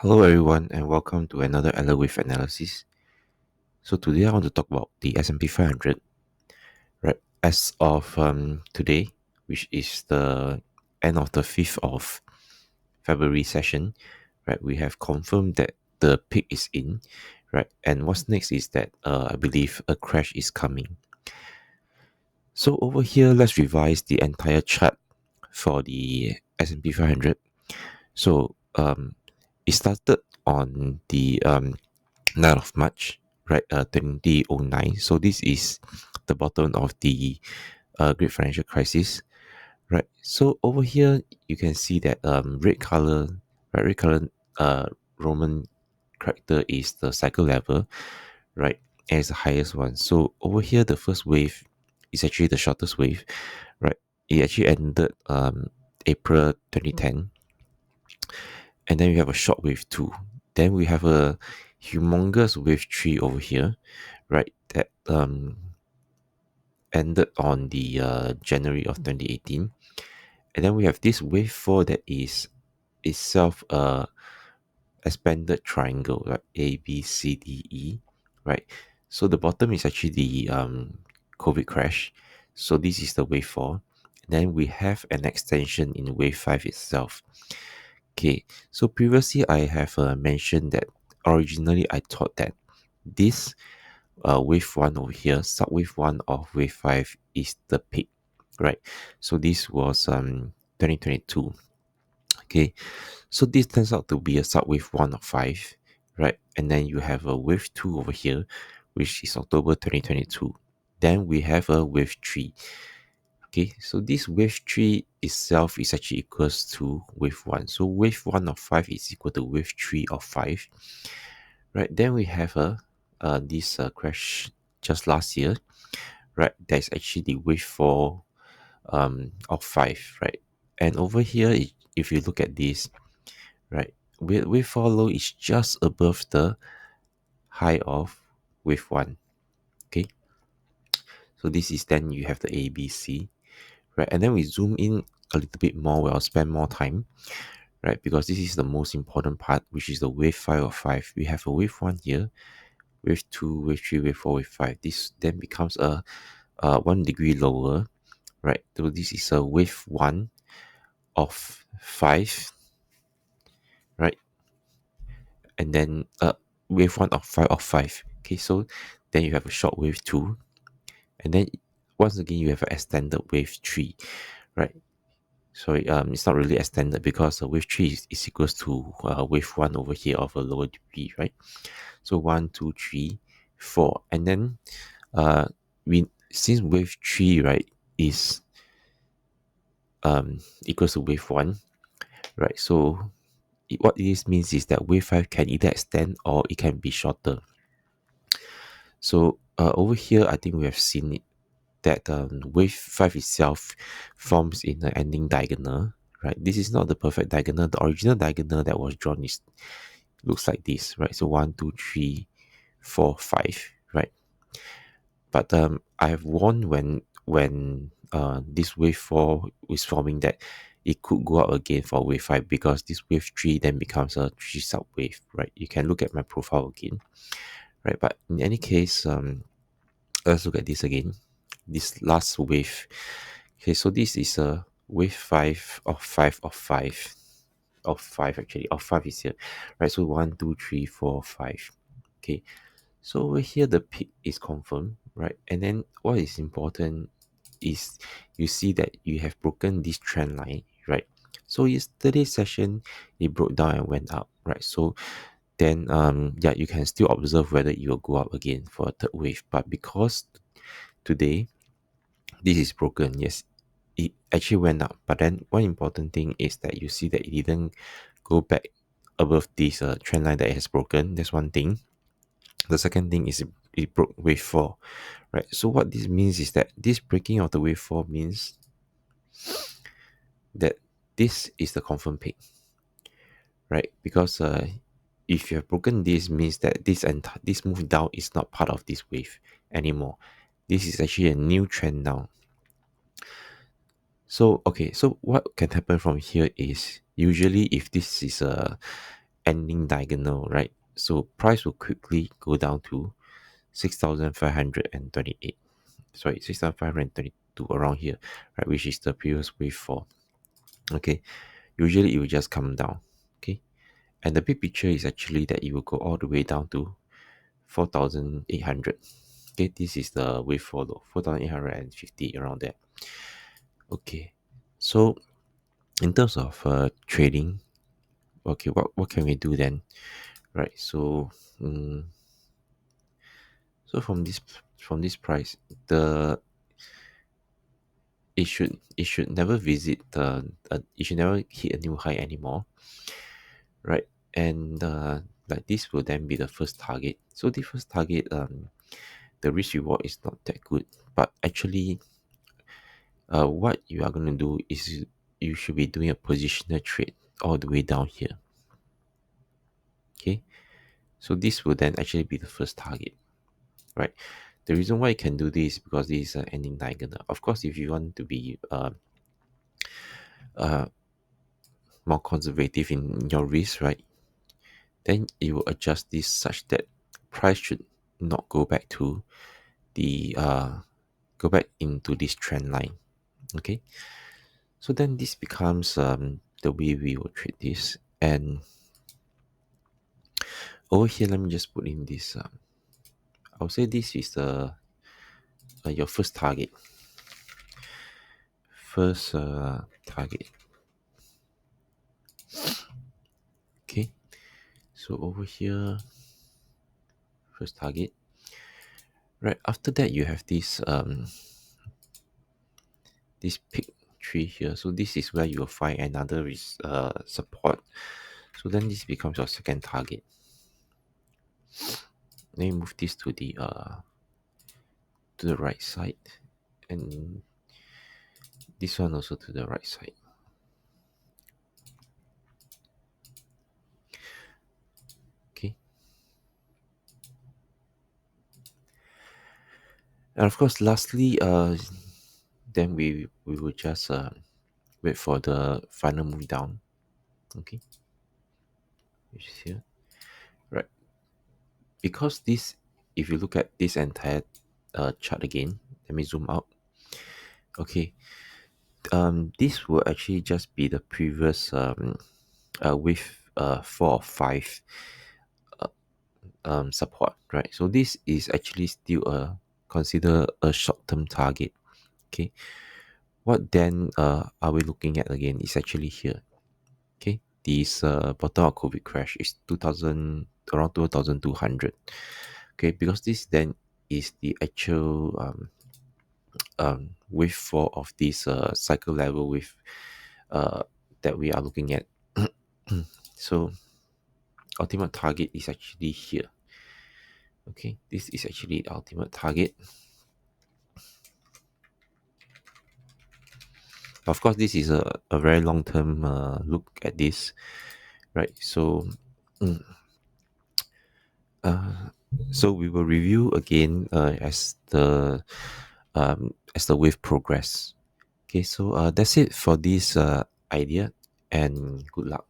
Hello everyone and welcome to another Elliott with analysis. So today I want to talk about the S&P 500. Right, as of today, which is the end of the 5th of February session, right, we have confirmed that the peak is in, right, and what's next is that I believe a crash is coming. So over here, let's revise the entire chart for the S&P 500. So it started on the 9th of March, right, 2009. So this is the bottom of the Great Financial Crisis, right? So over here, you can see that red color, right, red color Roman character is the cycle level, right, as the highest one. So over here, the first wave is actually the shortest wave, right? It actually ended April 2010, and then we have a short wave 2. Then we have a humongous wave 3 over here, right, that ended on the January of 2018. And then we have this wave 4 that is itself a expanded triangle, right? A, B, C, D, E, right? So the bottom is actually the COVID crash. So this is the wave 4. Then we have an extension in wave 5 itself. Okay, so previously I have mentioned that originally I thought that this wave 1 over here, subwave 1 of wave 5 is the peak, right? So this was 2022. Okay, so this turns out to be a subwave 1 of 5, right? And then you have a wave 2 over here, which is October 2022. Then we have a wave 3. Okay, so this wave 3 itself is actually equals to wave 1. So wave 1 of 5 is equal to wave 3 of 5. Right, then we have this crash just last year. Right, that's actually the wave 4 of 5. Right, and over here, if you look at this, right, wave 4 low is just above the high of wave 1. Okay, so this is then you have the ABC. Right, and then we zoom in a little bit more. We'll spend more time, right, because this is the most important part, which is the wave 5 of 5. We have a wave 1 here, wave 2, wave 3, wave 4, wave 5. This then becomes a 1 degree lower, right? So this is a wave 1 of 5, right? And then wave 1 of 5 of 5. Okay, so then you have a short wave 2, and then once again you have an extended wave 3, right? So it's not really extended because wave 3 is equals to wave 1 over here of a lower degree, right? So 1, 2, 3, 4, and then we since wave 3, right, is equals to wave 1, right? So what this means is that wave 5 can either extend or it can be shorter. So over here, I think we have seen it that wave 5 itself forms in the ending diagonal, right? This is not the perfect diagonal. The original diagonal that was drawn is looks like this, right? So 1, 2, 3, 4, 5, right? But I have warned when this wave 4 is forming that it could go up again for wave 5 because this wave 3 then becomes a 3 sub wave, right? You can look at my profile again, right? But in any case, let's look at this again. This last wave. Okay, so this is a wave 5 of 5 of 5 of 5 actually. Of 5 is here, right? So 1, 2, 3, 4, 5. Okay, so over here the peak is confirmed, right? And then what is important is you see that you have broken this trend line, right? So yesterday's session it broke down and went up, right? So then yeah, you can still observe whether it will go up again for a third wave. But because today this is broken, yes, it actually went up. But then one important thing is that you see that it didn't go back above this trend line that it has broken. That's one thing. The second thing is it broke wave 4, right? So what this means is that this breaking of the wave 4 means that this is the confirmed peak, right? Because if you have broken this, means that this move down is not part of this wave anymore. This is actually a new trend now. So okay, so what can happen from here is usually if this is a ending diagonal, right? So price will quickly go down to 6,528. Sorry, 6,522 around here, right? Which is the previous wave 4. Okay, usually it will just come down. Okay, and the big picture is actually that it will go all the way down to 4,800. Okay, this is the wave 4 though, 4,850 around there. Okay, so in terms of trading, okay, what can we do then? Right, so so from this price, the it should never visit the it should never hit a new high anymore, right? And like this will then be the first target. So the first target, the risk reward is not that good, but actually, what you are going to do is you should be doing a positional trade all the way down here. Okay, so this will then actually be the first target, right? The reason why you can do this is because this is an ending diagonal. Of course, if you want to be uh, more conservative in your risk, right, then you will adjust this such that price should not go back to the go back into this trend line. Okay, so then this becomes the way we will treat this. And over here, let me just put in this. I'll say this is the your first target. First target. Okay, so over here, first target. Right after that, you have this peak tree here. So this is where you will find another support. So then this becomes your second target. Let me move this to the right side, and this one also to the right side. Okay, and of course, lastly, then we will just wait for the final move down. Okay, which is here, right? Because this, if you look at this entire chart again, let me zoom out. Okay, this will actually just be the previous wave 4 or 5 support, right? So this is actually still consider a short-term target. Okay, what then are we looking at again is actually here. Okay, this bottom of COVID crash is 2000, around 2200. Okay, because this then is the actual wave 4 of this cycle level with that we are looking at. So ultimate target is actually here. Okay, this is actually the ultimate target. Of course, this is a very long-term look at this, right? So so we will review again as the wave progress. Okay, so that's it for this idea, and good luck.